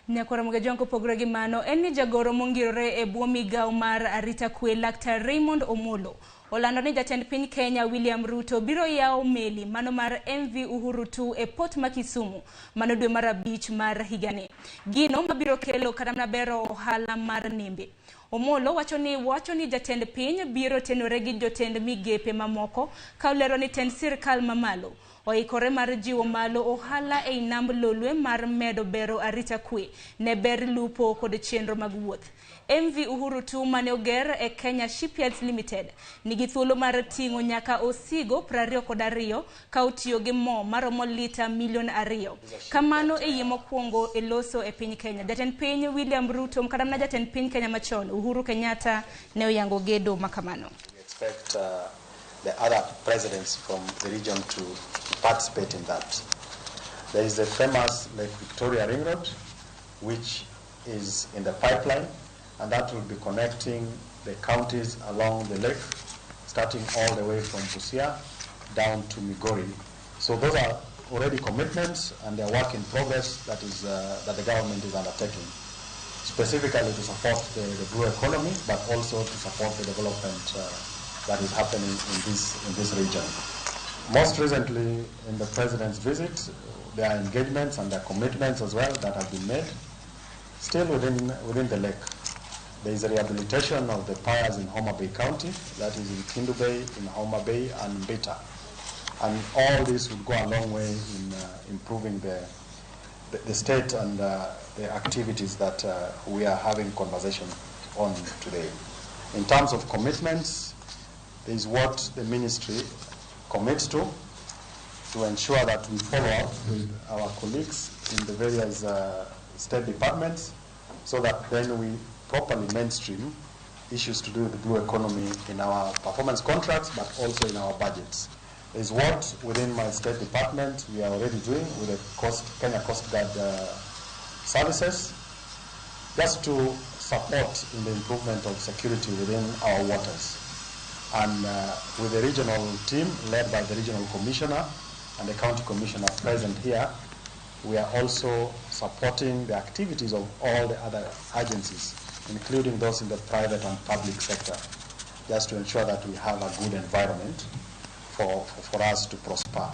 Ramogi jonko pogre gi mano en ni jagoro mongirore e bwo migawo mar arita kwe Laktar Raymond Omolo olando ni jatend piny Kenya William Ruto biro yawo meli mano mar MV Uhuru II e port ma Kisumu mano dwe mar abich mar higani. Gino mabiro kelo kata bero ohala mar nimbe. Omolo wacho ni jatend piny biro tenore gi jotend migepe mamoko ka olero ni tend sirkal mamalo oikore mar jiwo malo ohala e namb lolwe mar medo bero arita kwe ne ber lupo kod chenro mag wuoth. MV Uhuru II mane oger e Kenya Shipyards Limited nigi thuolo mar ting'o nyaka osigo 22 ka otiyo gi mo maromo lita milion 2. Kamano e yie mokwongo e loso e piny Kenya. Jatend piny William Ruto mkadamna jatend piny Kenya machon Uhuru Kenyatta ne oyango gedo makamano. We expect the other presidents from the region to participate in that. There is the famous Lake Victoria Ring Road, which is in the pipeline, and that will be connecting the counties along the lake, starting all the way from Busia down to Migori. So those are already commitments, and they're work in progress that the government is undertaking, specifically to support the blue economy, but also to support the development that is happening in this region. Most recently, in the President's visit, there are engagements and there are commitments as well that have been made. Still within the lake, there is a rehabilitation of the piers in Homa Bay County, that is in Kindu Bay, in Homa Bay, and Beta. And all this will go a long way in improving the state and the activities that we are having conversation on today. In terms of commitments, there is what the ministry commits to ensure that we follow up with our colleagues in the various state departments, so that then we properly mainstream issues to do with the blue economy in our performance contracts, but also in our budgets. There is what within my state department we are already doing with the Kenya Coast Guard services, just to support in the improvement of security within our waters. And with the regional team led by the regional commissioner and the county commissioner present here, we are also supporting the activities of all the other agencies, including those in the private and public sector, just to ensure that we have a good environment for us to prosper.